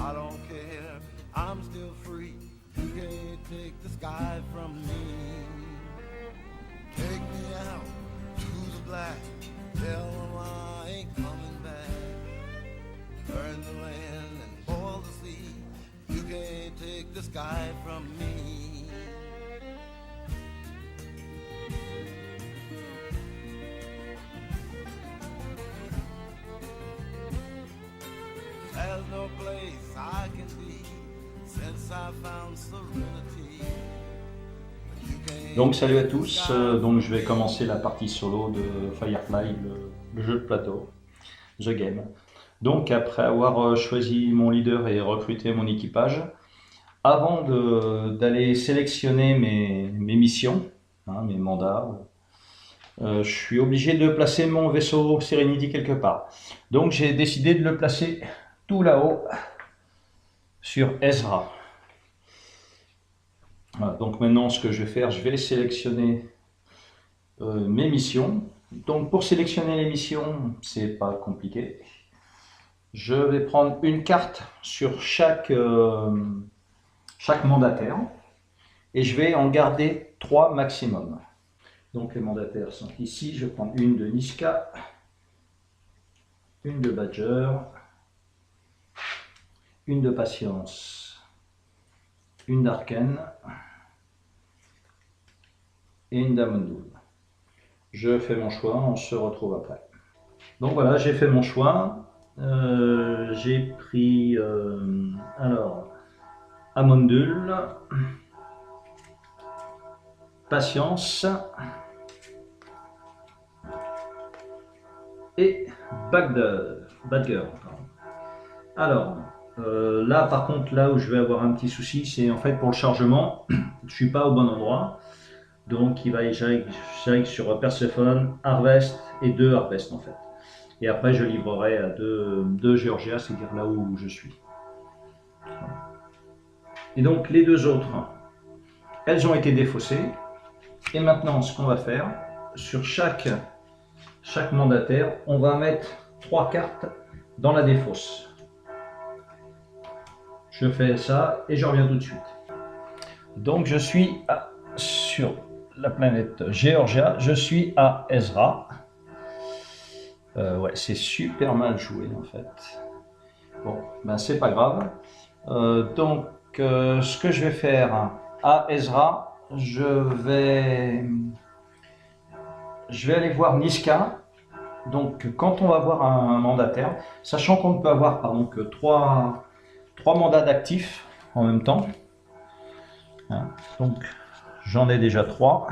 I don't care, I'm still free. You can't take the sky from me. Take me out to the black, tell them I ain't coming back. Burn the land and boil the sea. You can't take the sky from me. There's no place I can be since I found serenity. Donc salut à tous, donc je vais commencer la partie solo de Firefly, le jeu de plateau, The Game. Donc après avoir choisi mon leader et recruté mon équipage, avant d'aller sélectionner mes missions, mes mandats, je suis obligé de placer mon vaisseau Serenity quelque part. Donc j'ai décidé de le placer tout là-haut sur Ezra. Voilà, donc maintenant ce que je vais faire, je vais sélectionner mes missions. Donc pour sélectionner les missions, c'est pas compliqué. Je vais prendre une carte sur chaque mandataire et je vais en garder 3 maximum. Donc les mandataires sont ici, je prends une de Niska, une de Badger, une de Patience, une d'Arken et une d'Amundul. Je fais mon choix, on se retrouve après. Donc voilà, j'ai fait mon choix. J'ai pris alors Amundul, Patience et Badger. Alors là par contre, là où je vais avoir un petit souci, c'est en fait pour le chargement, je suis pas au bon endroit. Donc j'arrive sur Persephone, Harvest et 2 Harvest en fait. Et après je livrerai à 2 Georgia, c'est-à-dire là où je suis. Et donc les 2 autres, elles ont été défaussées. Et maintenant ce qu'on va faire, sur chaque mandataire, on va mettre 3 cartes dans la défausse. Je fais ça et je reviens tout de suite. Donc je suis sur la planète Georgia, je suis à Ezra. Ouais, c'est super mal joué en fait. Bon, ben c'est pas grave. Donc ce que je vais faire à Ezra, je vais aller voir Niska. Donc quand on va voir un mandataire, sachant qu'on ne peut avoir que 3 mandats d'actifs en même temps. Donc j'en ai déjà 3.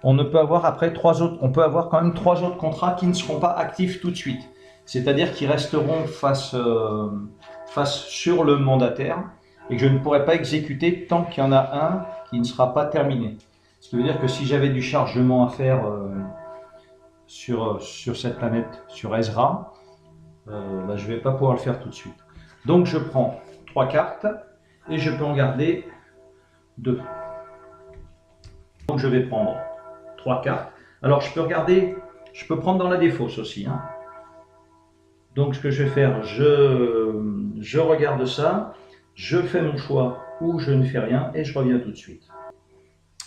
On ne peut avoir après 3 autres. On peut avoir quand même 3 autres contrats qui ne seront pas actifs tout de suite. C'est-à-dire qu'ils resteront face sur le mandataire et que je ne pourrai pas exécuter tant qu'il y en a un qui ne sera pas terminé. Ce qui veut dire que si j'avais du chargement à faire sur cette planète, sur Ezra, je ne vais pas pouvoir le faire tout de suite. Donc je prends 3 cartes et je peux en garder 2. Donc je vais prendre 3 cartes. Alors je peux prendre dans la défausse aussi. Donc ce que je vais faire, je regarde ça, je fais mon choix ou je ne fais rien et je reviens tout de suite.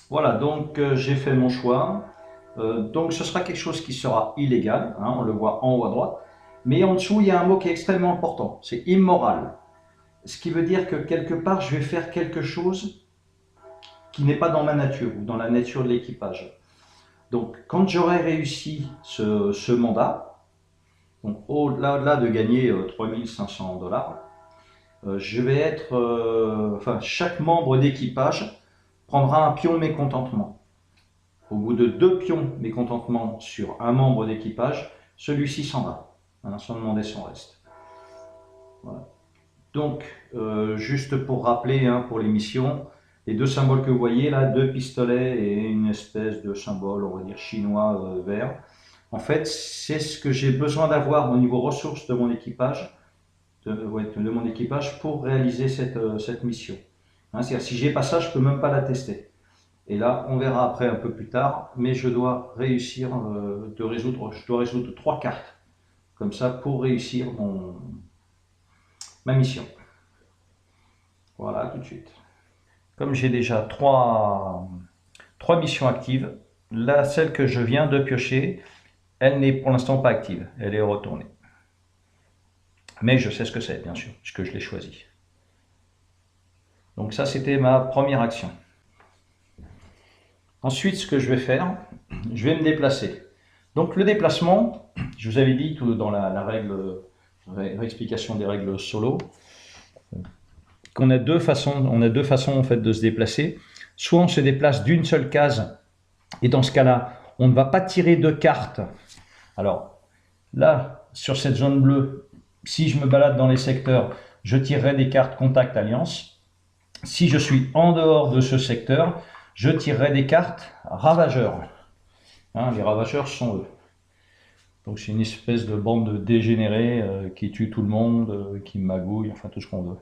Voilà, donc j'ai fait mon choix. Donc ce sera quelque chose qui sera illégal, on le voit en haut à droite. Mais en dessous, il y a un mot qui est extrêmement important, c'est immoral. Ce qui veut dire que quelque part, je vais faire quelque chose qui n'est pas dans ma nature ou dans la nature de l'équipage. Donc quand j'aurai réussi ce mandat, donc au-delà de gagner 3500 $, je vais être, chaque membre d'équipage prendra un pion mécontentement. Au bout de 2 pions mécontentement sur un membre d'équipage, celui-ci s'en va, sans demander son reste. Voilà. Donc, juste pour rappeler, pour les missions, les 2 symboles que vous voyez là, 2 pistolets et une espèce de symbole, on va dire chinois vert. En fait, c'est ce que j'ai besoin d'avoir au niveau ressources de mon équipage, pour réaliser cette mission. C'est-à-dire si j'ai pas ça, je peux même pas la tester. Et là, on verra après un peu plus tard, mais je dois réussir je dois résoudre 3 cartes comme ça pour réussir ma mission. Voilà, tout de suite. Comme j'ai déjà trois missions actives, là, celle que je viens de piocher, elle n'est pour l'instant pas active, elle est retournée. Mais je sais ce que c'est, bien sûr, puisque je l'ai choisi. Donc ça, c'était ma première action. Ensuite, ce que je vais faire, je vais me déplacer. Donc le déplacement, je vous avais dit tout dans la règle, réexplication des règles solo, qu'on a deux façons en fait de se déplacer. Soit on se déplace d'une seule case, et dans ce cas-là, on ne va pas tirer de cartes. Alors là, sur cette zone bleue, si je me balade dans les secteurs, je tirerai des cartes contact alliance. Si je suis en dehors de ce secteur, je tirerai des cartes ravageurs. Hein, les ravageurs sont eux. Donc c'est une espèce de bande de dégénérés qui tue tout le monde, qui magouille, enfin tout ce qu'on veut.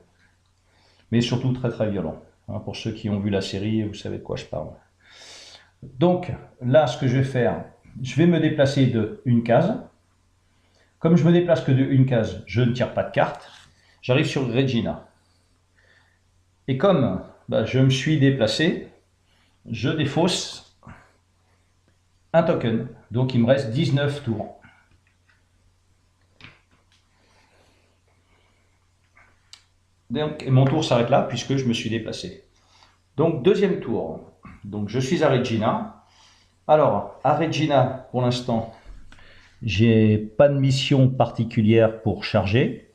Mais surtout très très violent. Hein, pour ceux qui ont vu la série, vous savez de quoi je parle. Donc là, ce que je vais faire, je vais me déplacer de une case. Comme je me déplace que de une case, je ne tire pas de carte. J'arrive sur Regina. Et comme je me suis déplacé, je défausse un token. Donc il me reste 19 tours. Donc, et mon tour s'arrête là puisque je me suis déplacé. Donc deuxième tour. Donc je suis à Regina. Alors à Regina, pour l'instant, j'ai pas de mission particulière pour charger.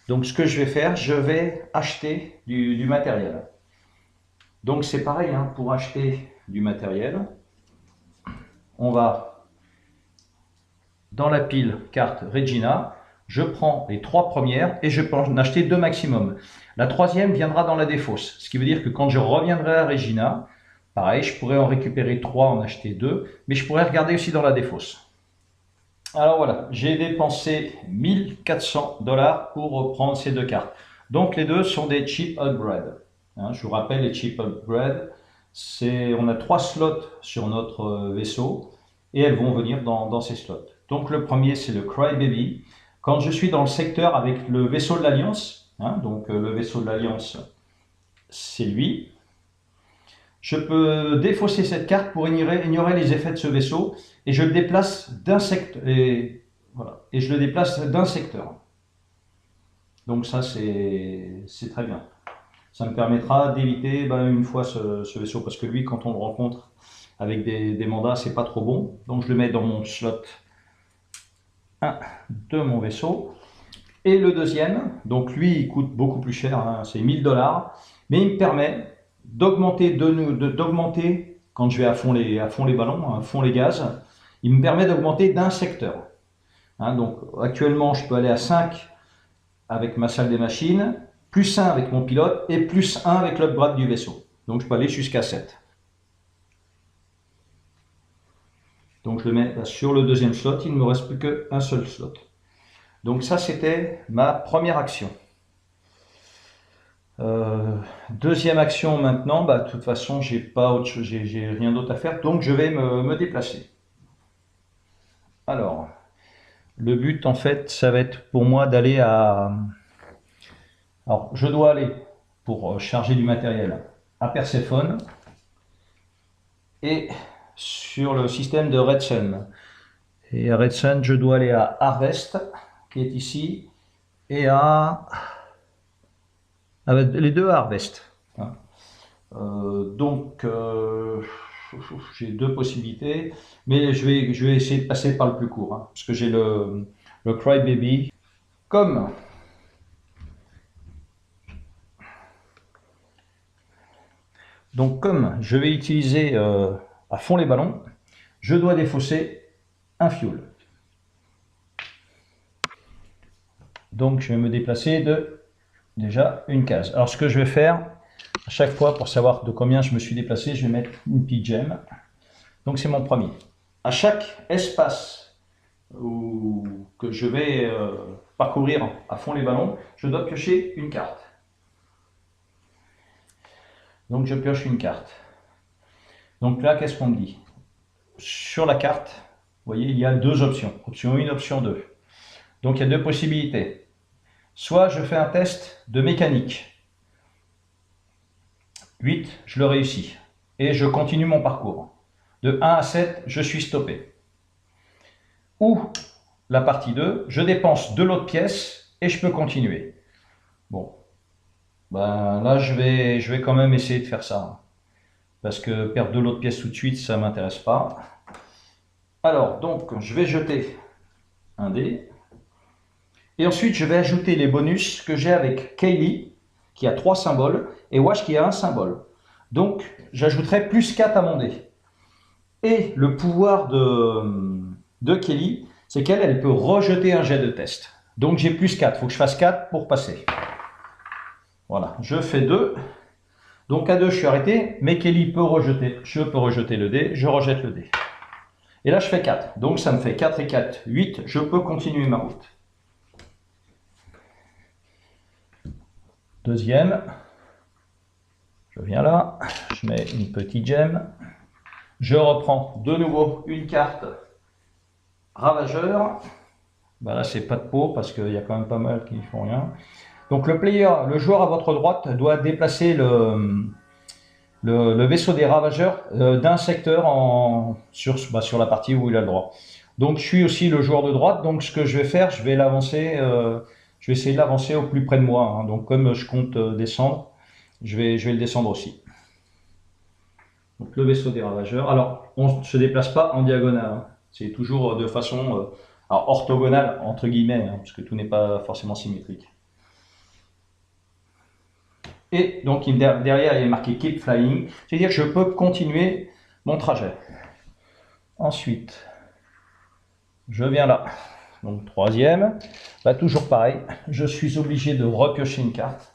Donc ce que je vais faire, je vais acheter du matériel. Donc c'est pareil, hein, pour acheter du matériel, on va dans la pile carte Regina, je prends les 3 premières et je peux en acheter 2 maximum. La troisième viendra dans la défausse, ce qui veut dire que quand je reviendrai à Regina, pareil, je pourrais en récupérer 3, en acheter 2, mais je pourrais regarder aussi dans la défausse. Alors voilà, j'ai dépensé 1400 $ pour prendre ces 2 cartes. Donc les deux sont des cheap upgrade. Hein, je vous rappelle, les cheap upgrade, on a 3 slots sur notre vaisseau et elles vont venir dans ces slots. Donc le premier, c'est le Crybaby. Quand je suis dans le secteur avec le vaisseau de l'Alliance, hein, donc le vaisseau de l'Alliance, c'est lui. Je peux défausser cette carte pour ignorer les effets de ce vaisseau et je le déplace d'un secteur. Et je le déplace d'un secteur. Donc ça, c'est très bien. Ça me permettra d'éviter une fois ce vaisseau, parce que lui, quand on le rencontre avec des mandats, c'est pas trop bon. Donc je le mets dans mon slot 1 de mon vaisseau. Et le deuxième, donc lui, il coûte beaucoup plus cher, hein, c'est 1000 $, mais il me permet d'augmenter quand je vais à fond les ballons, à fond les gaz, il me permet d'augmenter d'un secteur. Hein, donc actuellement, je peux aller à 5 avec ma salle des machines, plus 1 avec mon pilote et plus 1 avec l'upgrade du vaisseau. Donc je peux aller jusqu'à 7. Donc je le mets sur le deuxième slot, il ne me reste plus qu'un seul slot. Donc ça, c'était ma première action. Deuxième action maintenant, de toute façon, j'ai rien d'autre à faire, donc je vais me déplacer. Alors, le but en fait, ça va être pour moi d'aller à... Alors, je dois aller pour charger du matériel à Perséphone et sur le système de Red Sun. Et à Red Sun, je dois aller à Harvest, qui est ici, et les deux à Harvest. Hein. J'ai 2 possibilités, mais je vais essayer de passer par le plus court, hein, parce que j'ai le Crybaby. Comme je vais utiliser à fond les ballons, je dois défausser un fuel. Donc je vais me déplacer de déjà une case. Alors ce que je vais faire, à chaque fois pour savoir de combien je me suis déplacé, je vais mettre une PGM. Donc c'est mon premier. À chaque espace que je vais parcourir à fond les ballons, je dois piocher une carte. Donc je pioche une carte. Donc là, qu'est-ce qu'on me dit? Sur la carte, vous voyez, il y a 2 options. Option 1, option 2. Donc il y a 2 possibilités. soit je fais un test de mécanique. 8, je le réussis. Et je continue mon parcours. De 1 à 7, je suis stoppé. Ou la partie 2, je dépense de l'autre pièce et je peux continuer. Bon, ben là je vais quand même essayer de faire ça. Parce que perdre de l'autre pièce tout de suite, ça ne m'intéresse pas. Alors, donc, je vais jeter un dé. Et ensuite, je vais ajouter les bonus que j'ai avec Kaylee, qui a 3 symboles, et Wash qui a un symbole. Donc, j'ajouterai plus 4 à mon dé. Et le pouvoir de Kelly, c'est qu'elle peut rejeter un jet de test. Donc, j'ai plus 4. Il faut que je fasse 4 pour passer. Voilà, je fais 2. Donc, à 2, je suis arrêté, mais Kelly peut rejeter. Je peux rejeter le dé, je rejette le dé. Et là, je fais 4. Donc, ça me fait 4 et 4, 8. Je peux continuer ma route. Deuxième. Je viens là. Je mets une petite gemme. Je reprends de nouveau une carte ravageur. Ben là, c'est pas de peau parce qu'il y a quand même pas mal qui ne font rien. Donc, le joueur à votre droite doit déplacer le vaisseau des ravageurs d'un secteur sur la partie où il a le droit. Donc je suis aussi le joueur de droite, donc ce que je vais faire, je vais l'avancer, je vais essayer de l'avancer au plus près de moi. Hein. Donc comme je compte descendre, je vais le descendre aussi. Donc le vaisseau des ravageurs. Alors on ne se déplace pas en diagonale, hein. C'est toujours de façon orthogonale entre guillemets, hein, parce que tout n'est pas forcément symétrique. Et donc derrière, il est marqué Keep Flying, c'est-à-dire que je peux continuer mon trajet. Ensuite, je viens là. Donc troisième, bah, toujours pareil, je suis obligé de repiocher une carte.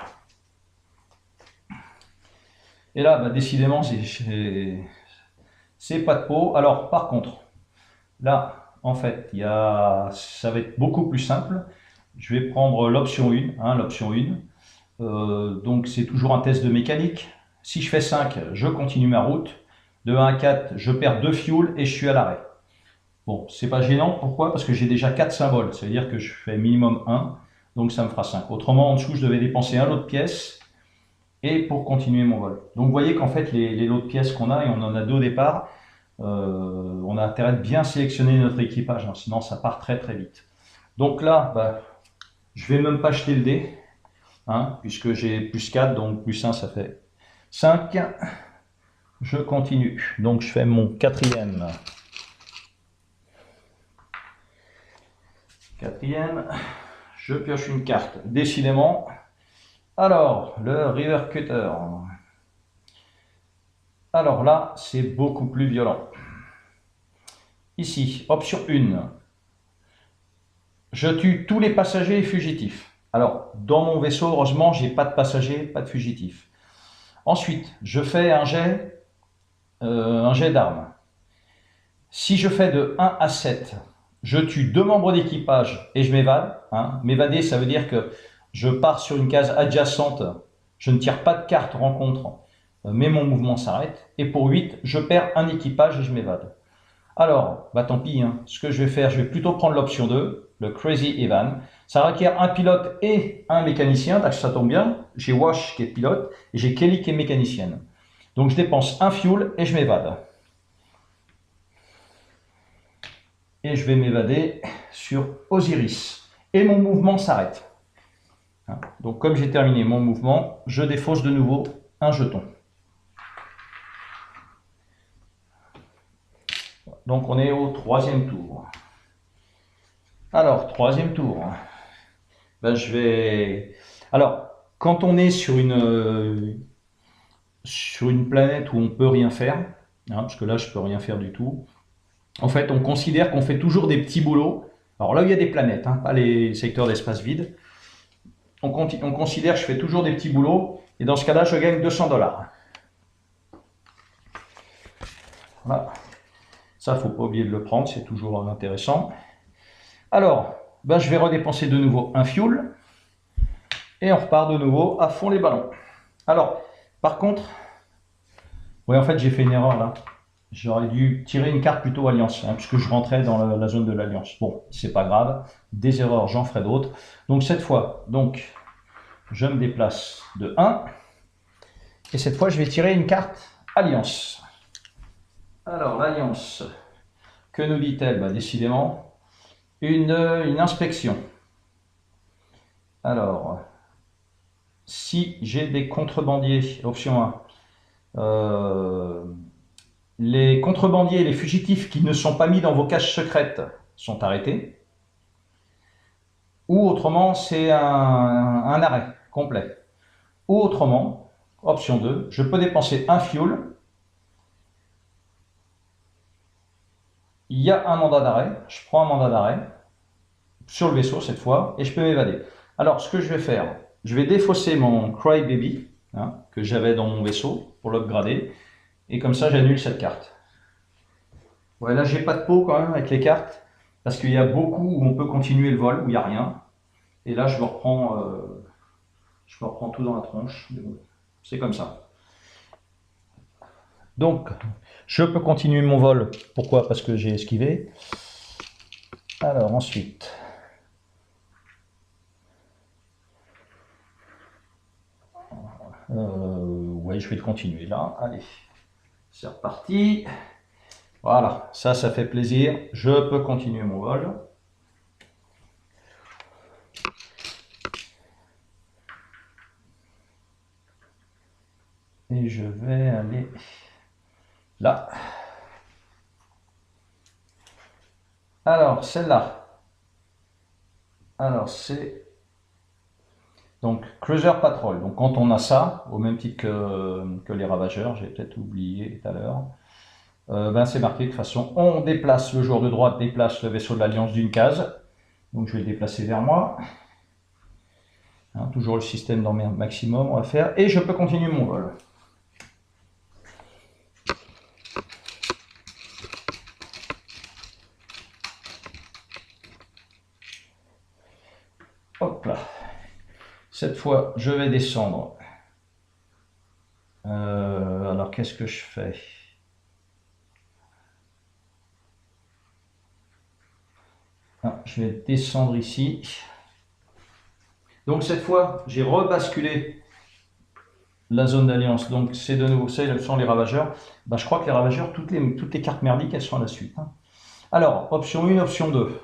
Et là, bah, décidément, c'est pas de peau. Alors par contre, là, en fait, ça va être beaucoup plus simple. Je vais prendre l'option 1, hein, l'option 1. Donc c'est toujours un test de mécanique. Si je fais 5, je continue ma route. De 1 à 4, je perds 2 fuel et je suis à l'arrêt. Bon, c'est pas gênant. Pourquoi? Parce que j'ai déjà 4 symboles. Ça veut dire que je fais minimum 1. Donc ça me fera 5. Autrement, en dessous, je devais dépenser un lot de pièces et pour continuer mon vol. Donc vous voyez qu'en fait, les lots de pièces qu'on a, et on en a 2 au départ, on a intérêt de bien sélectionner notre équipage. Hein, sinon, ça part très très vite. Donc là, bah, je vais même pas jeter le dé. Hein, puisque j'ai plus 4, donc plus 1, ça fait 5. Je continue. Donc je fais mon quatrième. Je pioche une carte, décidément. Alors, le River Cutter. Alors là, c'est beaucoup plus violent. Ici, option 1. Je tue tous les passagers et fugitifs. Alors, dans mon vaisseau, heureusement, j'ai pas de passagers, pas de fugitifs. Ensuite, je fais un jet d'armes. Si je fais de 1 à 7, je tue 2 membres d'équipage et je m'évade. Hein. M'évader, ça veut dire que je pars sur une case adjacente, je ne tire pas de carte rencontre, mais mon mouvement s'arrête. Et pour 8, je perds un équipage et je m'évade. Alors, bah tant pis, hein. Ce que je vais faire, je vais plutôt prendre l'option 2, le Crazy Evan. Ça requiert un pilote et un mécanicien, donc ça tombe bien. J'ai Wash qui est pilote et j'ai Kelly qui est mécanicienne. Donc je dépense un fuel et je m'évade. Et je vais m'évader sur Osiris. Et mon mouvement s'arrête. Donc comme j'ai terminé mon mouvement, je défausse de nouveau un jeton. Donc on est au 3e tour. Alors, 3e tour. Ben, alors, quand on est sur une planète où on ne peut rien faire, hein, parce que là je ne peux rien faire du tout, en fait on considère qu'on fait toujours des petits boulots. Alors là où il y a des planètes, hein, pas les secteurs d'espace vide, on considère que je fais toujours des petits boulots, et dans ce cas-là je gagne 200 $. Voilà. Ça, il ne faut pas oublier de le prendre, c'est toujours intéressant. Alors, ben, je vais redépenser de nouveau un fuel. Et on repart de nouveau à fond les ballons. Alors, par contre, oui, en fait, j'ai fait une erreur là. J'aurais dû tirer une carte plutôt alliance, hein, puisque je rentrais dans la zone de l'alliance. Bon, c'est pas grave, des erreurs, j'en ferai d'autres. Donc cette fois, donc, je me déplace de 1. Et cette fois, je vais tirer une carte alliance. Alors, l'alliance, que nous dit-elle? Bah, décidément, une inspection. Alors, si j'ai des contrebandiers, option 1, les contrebandiers et les fugitifs qui ne sont pas mis dans vos caches secrètes sont arrêtés. Ou autrement, c'est un arrêt complet. Ou autrement, option 2, je peux dépenser un fuel. Il y a un mandat d'arrêt, je prends un mandat d'arrêt sur le vaisseau cette fois et je peux m'évader. Alors, ce que je vais faire, je vais défausser mon Crybaby, hein, que j'avais dans mon vaisseau pour l'upgrader. Et comme ça, j'annule cette carte. Ouais, là, j'ai pas de peau quand même avec les cartes, parce qu'il y a beaucoup où on peut continuer le vol, où il n'y a rien. Et là, je me reprends tout dans la tronche. C'est comme ça. Donc, je peux continuer mon vol. Pourquoi? Parce que j'ai esquivé. Alors, ensuite... ouais, je vais le continuer là. Allez, c'est reparti. Voilà, ça fait plaisir. Je peux continuer mon vol. Et je vais aller là. Alors, celle-là. Alors, c'est... Donc, Cruiser Patrol. Donc, quand on a ça, au même titre que les Ravageurs, j'ai peut-être oublié tout à l'heure, ben c'est marqué de toute façon, on déplace, le joueur de droite déplace le vaisseau de l'Alliance d'une case. Donc, je vais le déplacer vers moi. Hein, toujours le système dans maximum, on va faire. Et je peux continuer mon vol. Hop là. Cette fois, je vais descendre. Alors, qu'est-ce que je fais? Ah, je vais descendre ici. Donc, cette fois, j'ai rebasculé la zone d'alliance. Donc, c'est de nouveau, ce sont les Ravageurs. Ben, je crois que les Ravageurs, toutes les cartes merdiques, elles sont à la suite. Hein. Alors, option 1, option 2.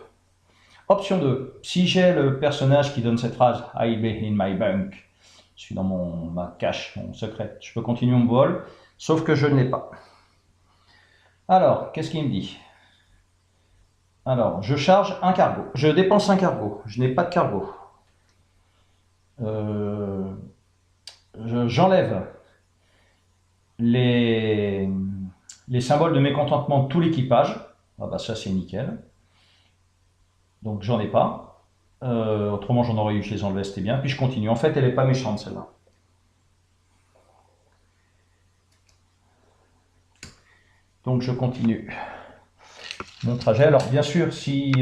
Option 2, si j'ai le personnage qui donne cette phrase « I'll be in my bunk », je suis dans ma cache, mon secret, je peux continuer mon vol, sauf que je ne l'ai pas. Alors, qu'est-ce qu'il me dit? Alors, je charge un cargo, je dépense un cargo, je n'ai pas de cargo. J'enlève les symboles de mécontentement de tout l'équipage, ah bah ça c'est nickel. Donc j'en ai pas. Autrement j'en aurais eu, je les enlevais, c'était bien. Puis je continue. En fait, elle n'est pas méchante celle-là. Donc je continue mon trajet. Alors bien sûr, si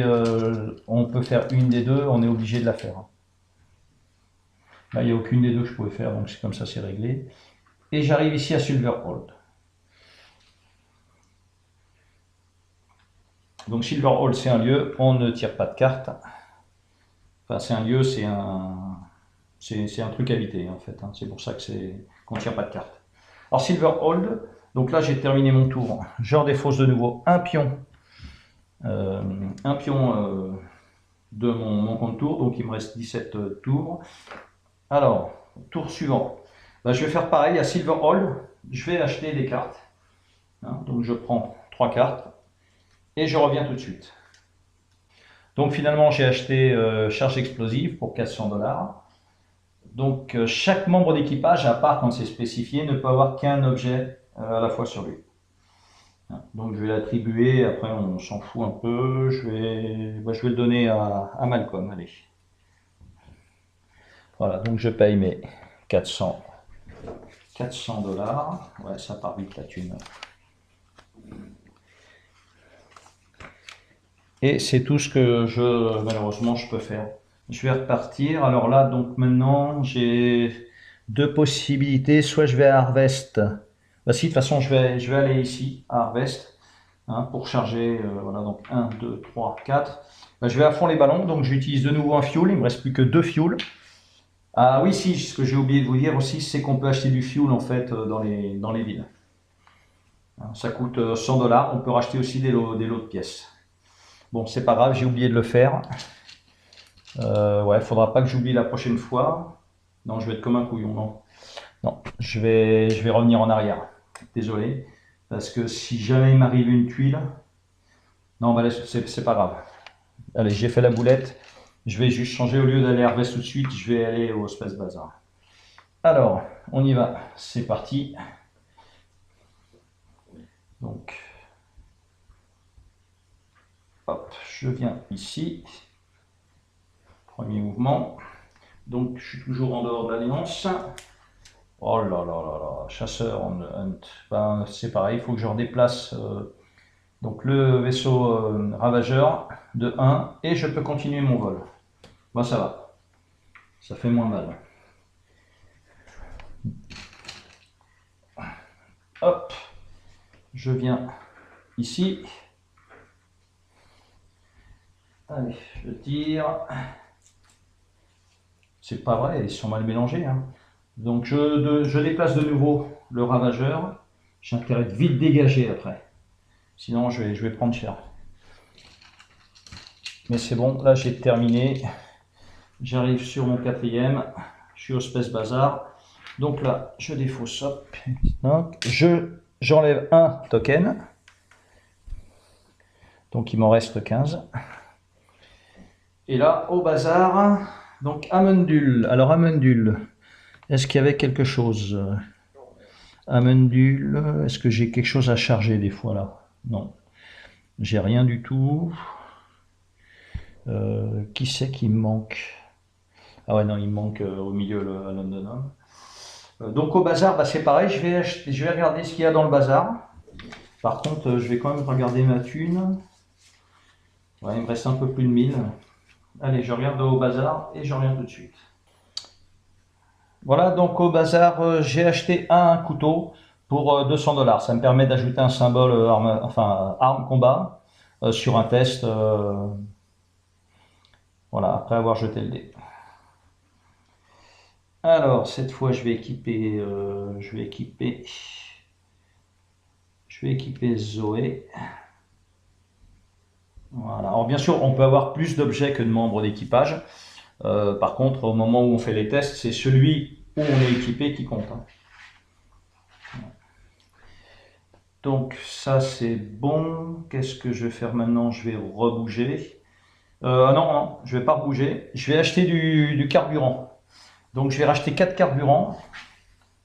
on peut faire une des deux, on est obligé de la faire. Là, il n'y a aucune des deux que je pouvais faire, donc c'est comme ça, c'est réglé. Et j'arrive ici à Silverhold. Donc Silverhold, c'est un lieu, on ne tire pas de cartes. Enfin, c'est un lieu, c'est un truc habité en fait. Hein. C'est pour ça qu'on ne tire pas de cartes. Alors Silverhold, donc là j'ai terminé mon tour. Je redéfausse de nouveau un pion de mon compte tour. Donc il me reste 17 tours. Alors, tour suivant. Ben, je vais faire pareil à Silverhold. Je vais acheter des cartes. Hein. Donc je prends 3 cartes. Et je reviens tout de suite. Donc finalement, j'ai acheté charge explosive pour 400 $. Donc chaque membre d'équipage, à part quand c'est spécifié, ne peut avoir qu'un objet à la fois sur lui. Donc je vais l'attribuer, après on s'en fout un peu, je vais le donner à Malcolm. Allez. Voilà, donc je paye mes 400 $. Ouais, ça part vite la thune. Et c'est tout ce que malheureusement je peux faire. Je vais repartir. Alors là, donc maintenant, j'ai deux possibilités. Soit je vais à Harvest Bah si, de toute façon, je vais aller ici, à Harvest, hein, pour charger, voilà, donc 1, 2, 3, 4. Bah, je vais à fond les ballons, donc j'utilise de nouveau un fuel, il me reste plus que 2 fuels. Ah oui, si, ce que j'ai oublié de vous dire aussi, c'est qu'on peut acheter du fuel, en fait, dans les villes. Ça coûte 100 $, on peut racheter aussi des lots de pièces. Bon, c'est pas grave, j'ai oublié de le faire. Ouais, faudra pas que j'oublie la prochaine fois. Non, je vais être comme un couillon, non. Non, je vais revenir en arrière. Désolé, parce que si jamais il m'arrive une tuile, non, bah c'est pas grave. Allez, j'ai fait la boulette. Je vais juste changer, au lieu d'aller à Harvest tout de suite, je vais aller au Space Bazar. Alors, on y va, c'est parti. Donc, hop, je viens ici. Premier mouvement. Donc, je suis toujours en dehors de l'alliance. Oh là là là là, chasseur on hunt. Ben, c'est pareil, il faut que je redéplace donc le vaisseau ravageur de 1 et je peux continuer mon vol. Bon, ça va, ça fait moins mal. Hop, je viens ici. Allez, je tire. C'est pas vrai, ils sont mal mélangés, hein. Donc je déplace de nouveau le ravageur. J'ai intérêt de vite dégager après. Sinon je vais prendre cher. Mais c'est bon, là j'ai terminé. J'arrive sur mon 4e. Je suis au Space Bazar. Donc là, je défausse. Hop. Donc, j'enlève un token. Donc il m'en reste 15. Et là, au bazar, donc Amundul. Alors Amundul, est-ce qu'il y avait quelque chose? Amundul, est-ce que j'ai quelque chose à charger des fois là? Non, j'ai rien du tout. Qui c'est qui me manque? Ah ouais, non, il me manque au milieu le London. Donc au bazar, bah, c'est pareil, je vais regarder ce qu'il y a dans le bazar. Par contre, je vais quand même regarder ma thune. Ouais, il me reste un peu plus de 1000. Allez, je regarde au bazar et je reviens tout de suite. Voilà, donc au bazar, j'ai acheté un couteau pour 200 $. Ça me permet d'ajouter un symbole arme combat sur un test. Voilà, après avoir jeté le dé. Alors, cette fois, je vais équiper Zoé. Voilà. Alors, bien sûr, on peut avoir plus d'objets que de membres d'équipage. Par contre, au moment où on fait les tests, c'est celui où on est équipé qui compte, hein. Donc, ça, c'est bon. Qu'est-ce que je vais faire maintenant? Je vais rebouger. Non, je vais pas rebouger. Je vais acheter du carburant. Donc, je vais racheter 4 carburants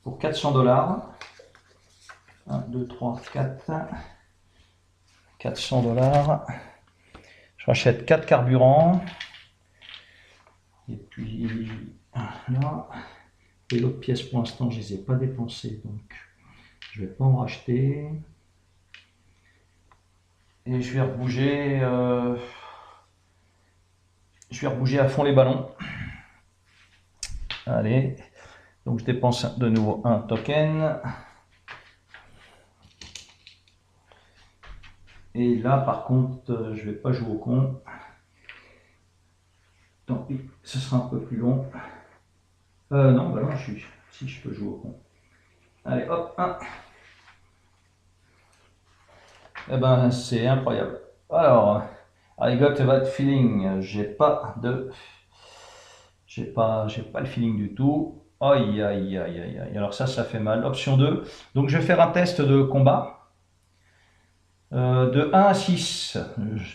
pour 400 $. 1, 2, 3, 4. 400 $. Je rachète 4 carburants. Et puis là. Et l'autre pièce pour l'instant, je ne les ai pas dépensées. Donc, je ne vais pas en racheter. Et je vais rebouger. Je vais rebouger à fond les ballons. Allez. Donc, je dépense de nouveau un token. Et là, par contre, je vais pas jouer au con. Tant pis, ce sera un peu plus long. Non, bah non, si je peux jouer au con. Allez, hop, 1. Eh ben, c'est incroyable. Alors, I got a bad feeling. J'ai pas le feeling du tout. Aïe, aïe, aïe, aïe, aïe. Alors ça fait mal. Option 2. Donc, je vais faire un test de combat. De 1 à 6,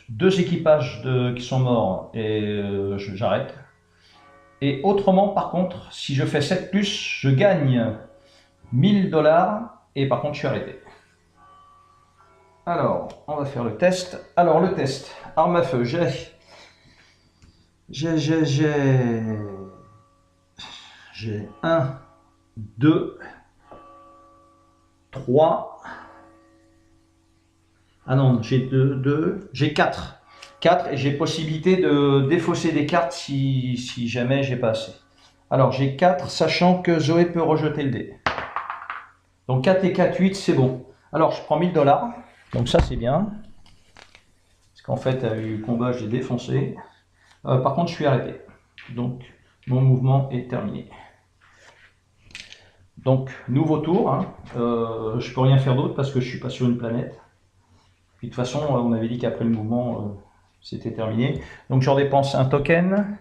2 équipages qui sont morts et j'arrête. Et autrement, par contre, si je fais 7+, je gagne 1000 $ et par contre, je suis arrêté. Alors, on va faire le test. Alors, le test, arme à feu, j'ai 1, 2, 3. Ah non, j'ai 2, j'ai 4. 4 et j'ai possibilité de défausser des cartes si jamais j'ai pas assez. Alors j'ai 4, sachant que Zoé peut rejeter le dé. Donc 4 et 4, 8, c'est bon. Alors je prends 1000 $. Donc ça c'est bien. Parce qu'en fait, à eu combat, j'ai défoncé. Par contre, je suis arrêté. Donc mon mouvement est terminé. Donc nouveau tour. Hein. Je peux rien faire d'autre parce que je suis pas sur une planète. Puis de toute façon, on avait dit qu'après le mouvement, c'était terminé. Donc j'en dépense un token.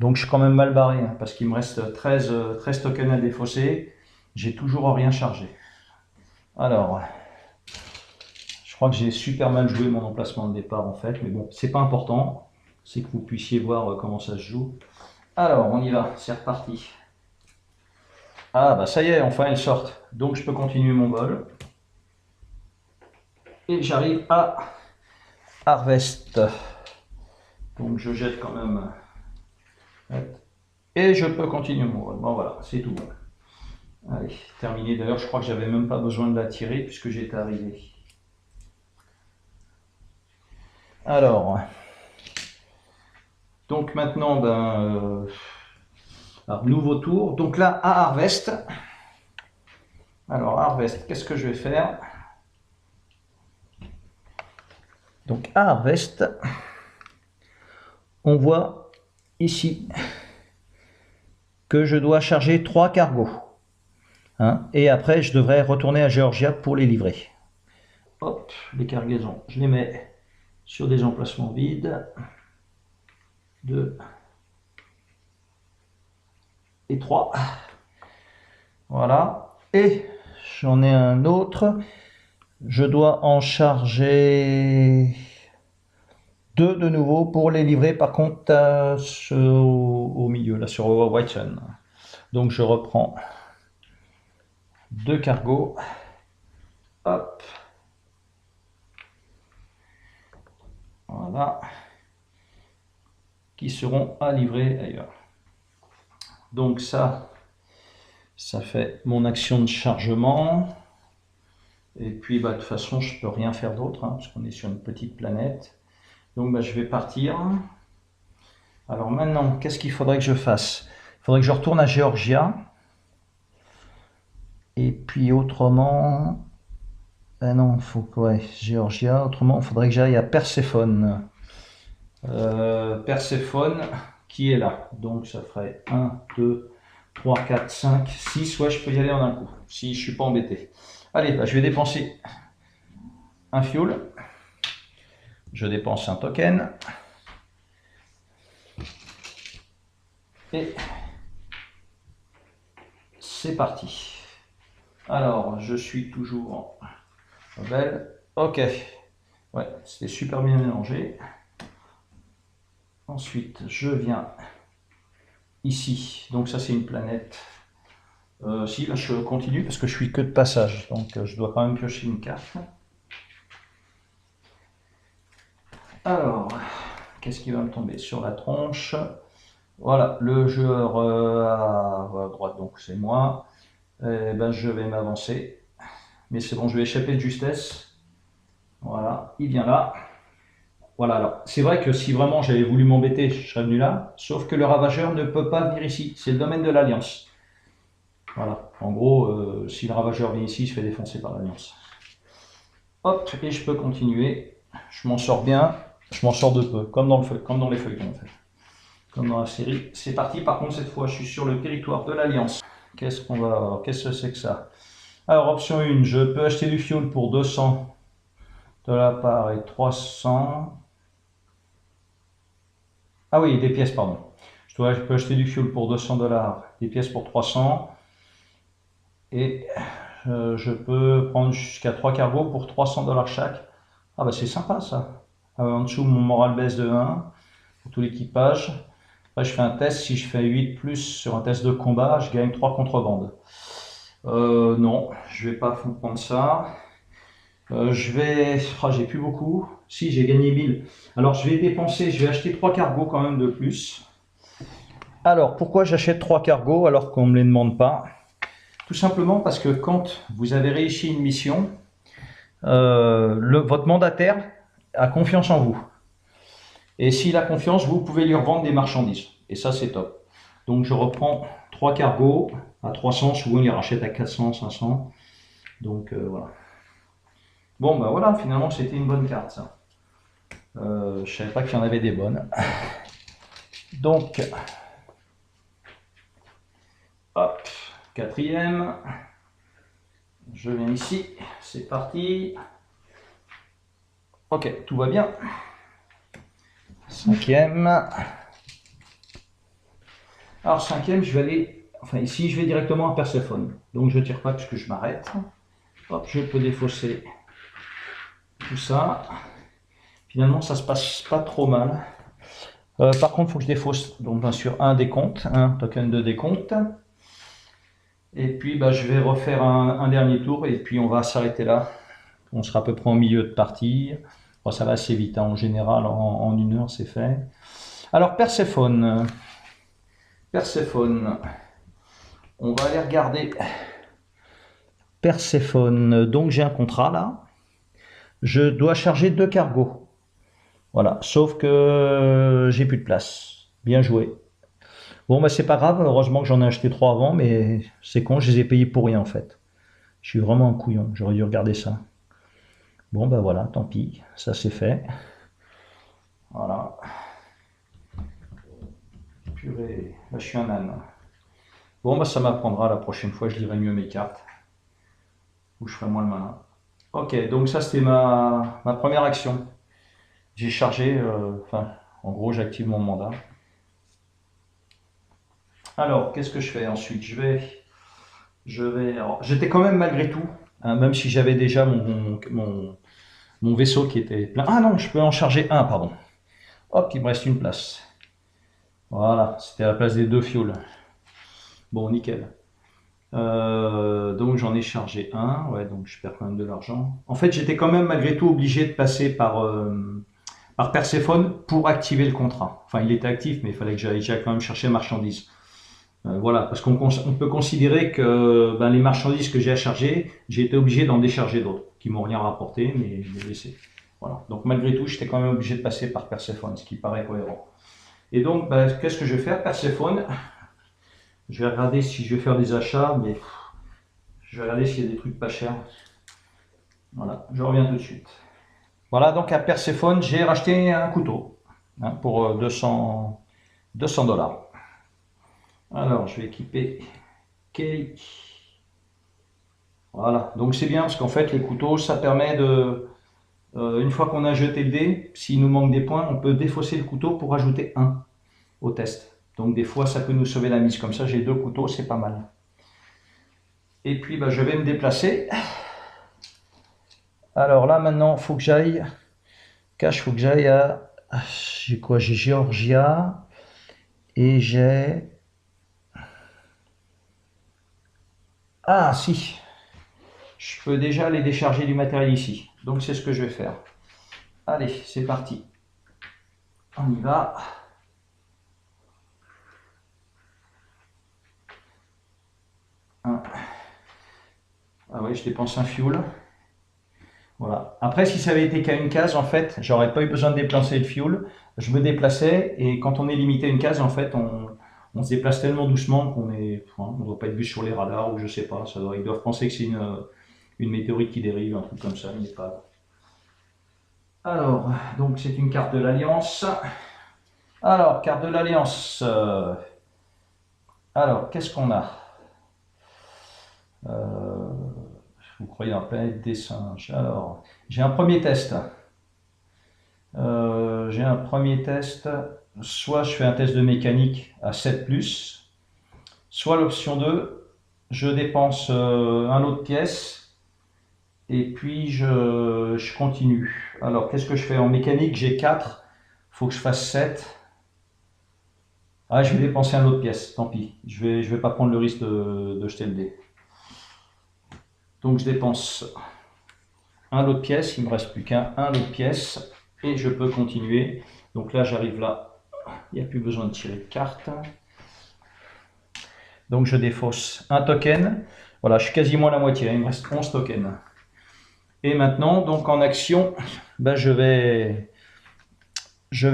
Donc je suis quand même mal barré hein, parce qu'il me reste 13 tokens à défausser. J'ai toujours rien chargé. Alors, je crois que j'ai super mal joué mon emplacement de départ en fait, mais bon, c'est pas important. C'est que vous puissiez voir comment ça se joue. Alors, on y va, c'est reparti. Ah bah ça y est, enfin elles sortent. Donc je peux continuer mon vol. Et j'arrive à Harvest. Donc je jette quand même. Et je peux continuer mon vol. Bon voilà, c'est tout bon. Allez, terminé. D'ailleurs, je crois que j'avais même pas besoin de la tirer puisque j'étais arrivé. Alors, donc maintenant, alors, nouveau tour. Donc là, à Harvest. Alors, Harvest, qu'est-ce que je vais faire? Donc, à Harvest, on voit ici que je dois charger 3 cargos. Hein, et après, je devrais retourner à Georgia pour les livrer. Hop, les cargaisons, je les mets sur des emplacements vides. 2 et 3. Voilà. Et j'en ai un autre. Je dois en charger 2 de nouveau pour les livrer par contre au milieu, là sur Whitesun. Donc je reprends 2 cargos. Hop. Voilà. Qui seront à livrer ailleurs. Donc ça fait mon action de chargement. Et puis de toute façon, je peux rien faire d'autre, hein, parce qu'on est sur une petite planète. Donc je vais partir. Alors maintenant, qu'est-ce qu'il faudrait que je fasse? Il faudrait que je retourne à Georgia. Et puis autrement... Ah non, faut que... Ouais, Georgia. Autrement, il faudrait que j'aille à Perséphone. Perséphone qui est là. Donc ça ferait 1, 2, 3, 4, 5, 6. Ouais, je peux y aller en un coup, si je suis pas embêté. Allez, je vais dépenser un fuel. Je dépense un token. Et c'est parti. Alors, je suis toujours rebelle. Ok. Ouais, c'était super bien mélangé. Ensuite, je viens ici. Donc ça, c'est une planète. Si, là, je continue parce que je suis que de passage. Donc, je dois quand même piocher une carte. Alors, qu'est-ce qui va me tomber sur la tronche? Voilà, le joueur à droite, donc c'est moi. Je vais m'avancer. Mais c'est bon, je vais échapper de justesse. Voilà, il vient là. Voilà, alors c'est vrai que si vraiment j'avais voulu m'embêter, je serais venu là. Sauf que le ravageur ne peut pas venir ici. C'est le domaine de l'Alliance. Voilà, en gros, si le ravageur vient ici, il se fait défoncer par l'Alliance. Hop, et je peux continuer. Je m'en sors bien. Je m'en sors de peu, comme dans les feuilletons en fait. Comme dans la série. C'est parti, par contre cette fois je suis sur le territoire de l'Alliance. Qu'est-ce qu'on va avoir? Qu'est-ce que c'est que ça? Alors option 1, je peux acheter du fuel pour 200 $ par et 300. Ah oui, des pièces, pardon. Je peux acheter du fuel pour 200 $, des pièces pour 300. Et je peux prendre jusqu'à 3 cargos pour 300 $ chaque. Ah bah c'est sympa ça. En dessous, mon moral baisse de 1 pour tout l'équipage. Après, je fais un test. Si je fais 8 plus sur un test de combat, je gagne 3 contrebandes. Non, je vais pas prendre ça. J'ai plus beaucoup. Si, j'ai gagné 1000. Alors, je vais dépenser, je vais acheter 3 cargos quand même de plus. Alors, pourquoi j'achète 3 cargos alors qu'on ne me les demande pas? Tout simplement parce que quand vous avez réussi une mission, votre mandataire a confiance en vous. Et s'il a confiance, vous pouvez lui revendre des marchandises. Et ça, c'est top. Donc, je reprends 3 cargos à 300, souvent ils les rachètent à 400, 500. Donc voilà. Bon bah voilà, finalement c'était une bonne carte ça. Je savais pas qu'il y en avait des bonnes. Donc, hop, quatrième. Je viens ici, c'est parti. Ok, tout va bien. Cinquième. Alors cinquième, je vais aller, enfin ici je vais directement à Perséphone. Donc je tire pas parce que je m'arrête. Hop, je peux défausser tout ça. Finalement, ça se passe pas trop mal. Par contre, il faut que je défausse, donc bien sûr, un décompte, un token de décompte. Et puis, bah, je vais refaire un dernier tour et puis on va s'arrêter là. On sera à peu près en milieu de partie. Bon, ça va assez vite, hein. En général, en 1 heure, c'est fait. Alors, Perséphone. Perséphone. On va aller regarder. Perséphone. Donc, j'ai un contrat là. Je dois charger 2 cargos. Voilà, sauf que j'ai plus de place. Bien joué. Bon, bah c'est pas grave, heureusement que j'en ai acheté 3 avant, mais c'est con, je les ai payés pour rien en fait. Je suis vraiment un couillon, j'aurais dû regarder ça. Bon, bah voilà, tant pis, ça c'est fait. Voilà. Purée, là je suis un âne. Bon, bah ça m'apprendra la prochaine fois, je lirai mieux mes cartes. Ou je ferai moins le malin. Ok, donc ça c'était ma première action. J'ai chargé, enfin, en gros j'active mon mandat. Alors, qu'est-ce que je fais ensuite? J'étais quand même malgré tout, hein, même si j'avais déjà mon vaisseau qui était plein. Ah non, je peux en charger un, pardon. Hop, il me reste une place. Voilà, c'était à la place des 2 fuels. Bon, nickel. Donc j'en ai chargé un, ouais, donc je perds quand même de l'argent. En fait, j'étais quand même malgré tout obligé de passer par Perséphone pour activer le contrat. Enfin, il était actif, mais il fallait que j'aille quand même chercher marchandises. Voilà, parce qu'on peut considérer que ben, les marchandises que j'ai à charger, j'ai été obligé d'en décharger d'autres, qui m'ont rien rapporté, mais je les ai laissées. Voilà. Donc malgré tout, j'étais quand même obligé de passer par Perséphone, ce qui paraît cohérent. Et donc, ben, qu'est-ce que je vais faire? Perséphone, je vais regarder si je vais faire des achats, mais je vais regarder s'il y a des trucs pas chers. Voilà, je reviens tout de suite. Voilà, donc à Perséphone, j'ai racheté un couteau, hein, pour 200 $. Alors, je vais équiper Kay. Voilà, donc c'est bien parce qu'en fait, les couteaux, ça permet de, une fois qu'on a jeté le dé, s'il nous manque des points, on peut défausser le couteau pour ajouter 1 au test. Donc des fois, ça peut nous sauver la mise. Comme ça, j'ai 2 couteaux, c'est pas mal. Et puis, bah, je vais me déplacer. Alors là, maintenant, il faut que j'aille. Cash, il faut que j'aille à. J'ai quoi? J'ai Georgia. Et j'ai. Ah, si. Je peux déjà aller décharger du matériel ici. Donc c'est ce que je vais faire. Allez, c'est parti. On y va. Ah ouais, je dépense un fuel. Voilà. Après, si ça avait été qu'à une case, en fait, j'aurais pas eu besoin de déplacer le fuel. Je me déplaçais et quand on est limité à une case, en fait, on se déplace tellement doucement qu'on on doit pas être vu sur les radars ou je sais pas. Ils doivent penser que c'est une météorite qui dérive, un truc comme ça, mais pas. Alors, donc c'est une carte de l'Alliance. Alors, carte de l'Alliance. Alors, qu'est-ce qu'on a? Vous croyez dans la planète des singes. Alors, j'ai un premier test. Soit je fais un test de mécanique à 7+, soit l'option 2, je dépense un lot de pièces et puis je continue. Alors, qu'est-ce que je fais? En mécanique, j'ai 4, il faut que je fasse 7. Ah, je vais dépenser un lot de pièces, tant pis. Je vais pas prendre le risque de jeter le dé. Donc je dépense un lot de pièces, il me reste plus qu'un lot de pièces et je peux continuer. Donc là j'arrive là, il n'y a plus besoin de tirer de carte. Donc je défausse un token. Voilà, je suis quasiment à la moitié, il me reste 11 tokens. Et maintenant, donc en action, ben, je vais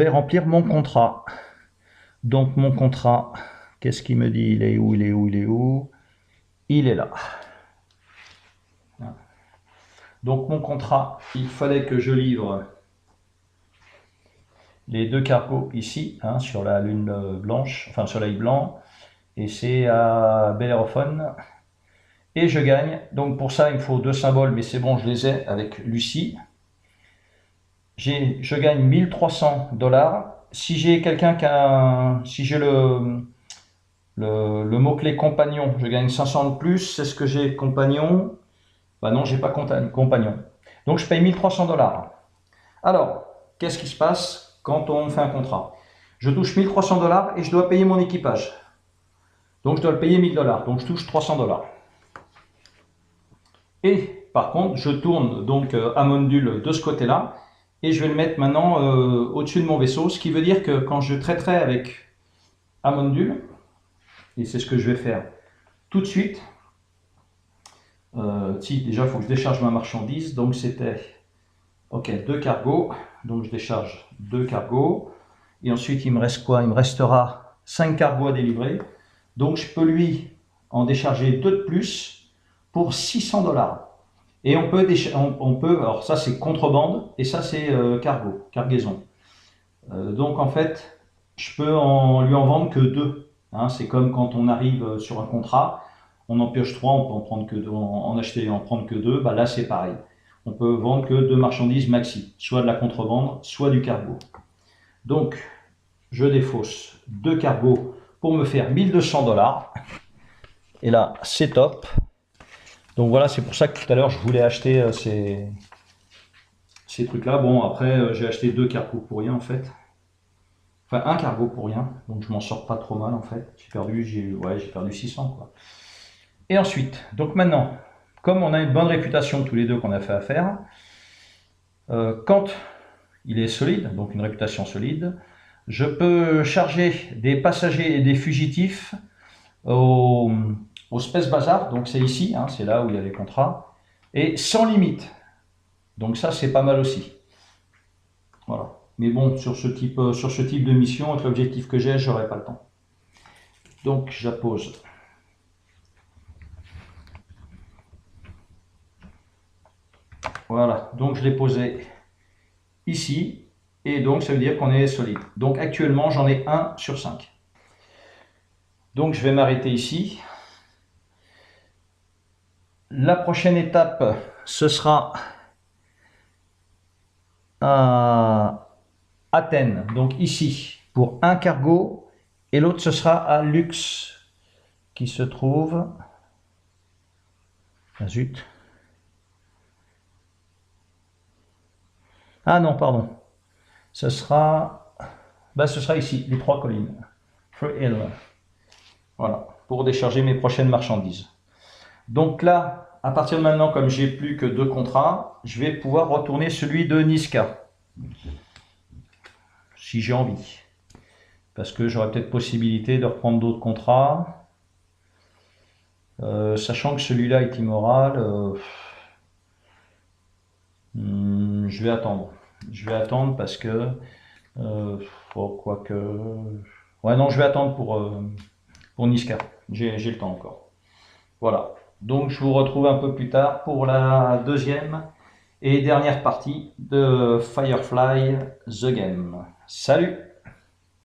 remplir mon contrat. Donc mon contrat, qu'est-ce qu'il me dit? Il est où? il est là. Donc mon contrat, il fallait que je livre les 2 cargos ici, hein, sur la lune blanche, enfin soleil blanc, et c'est à Bellérophon. Et je gagne. Donc pour ça, il me faut 2 symboles, mais c'est bon, je les ai avec Lucie. Je gagne 1300$. Si j'ai quelqu'un si j'ai le mot-clé compagnon, je gagne 500 de plus. C'est ce que j'ai compagnon. Bah non, j'ai pas compagnon. Donc je paye 1300$. Alors, qu'est-ce qui se passe quand on fait un contrat? Je touche 1300$ et je dois payer mon équipage. Donc je dois le payer 1000$. Donc je touche 300$. Et par contre, je tourne donc Amondul de ce côté-là et je vais le mettre maintenant au-dessus de mon vaisseau. Ce qui veut dire que quand je traiterai avec Amondul, et c'est ce que je vais faire tout de suite, si déjà il faut que je décharge ma marchandise. Donc c'était ok, 2 cargos. Donc je décharge 2 cargos. Et ensuite il me reste quoi? Il me restera 5 cargos à délivrer. Donc je peux lui en décharger 2 de plus pour 600$. Et on peut, alors ça c'est contrebande et ça c'est cargaison. Donc en fait, je peux lui en vendre que 2. Hein, c'est comme quand on arrive sur un contrat, on en pioche 3, on peut en prendre que 2, en acheter et en prendre que 2. Bah là c'est pareil. On peut vendre que 2 marchandises maxi, soit de la contrebande, soit du cargo. Donc je défausse 2 cargos pour me faire 1200$. Et là c'est top. Donc voilà, c'est pour ça que tout à l'heure je voulais acheter ces trucs-là. Bon, après j'ai acheté 2 cargos pour rien en fait. Enfin, un cargo pour rien, donc je m'en sors pas trop mal en fait. J'ai perdu 600 quoi. Et ensuite, donc maintenant, comme on a une bonne réputation tous les deux qu'on a fait affaire, quand il est solide, donc une réputation solide, je peux charger des passagers et des fugitifs au Space Bazar, donc c'est ici, hein, c'est là où il y a les contrats, et sans limite. Donc ça c'est pas mal aussi. Voilà. Mais bon, sur ce type de mission, avec l'objectif que j'ai, j'aurai pas le temps. Donc j'appose. Voilà, donc je l'ai posé ici, et donc ça veut dire qu'on est solide. Donc actuellement j'en ai 1 sur 5. Donc je vais m'arrêter ici. La prochaine étape, ce sera à Athènes, donc ici, pour un cargo, et l'autre ce sera à Lux, qui se trouve... Ah zut. Ah non, pardon. Ce sera ici, les 3 collines. Free Hill. Voilà, pour décharger mes prochaines marchandises. Donc là, à partir de maintenant, comme j'ai plus que 2 contrats, je vais pouvoir retourner celui de Niska. Si j'ai envie. Parce que j'aurai peut-être possibilité de reprendre d'autres contrats. Sachant que celui-là est immoral, je vais attendre. Je vais attendre parce que... quoique... Ouais, non, je vais attendre pour Niska. J'ai le temps encore. Voilà. Donc je vous retrouve un peu plus tard pour la deuxième et dernière partie de Firefly The Game. Salut!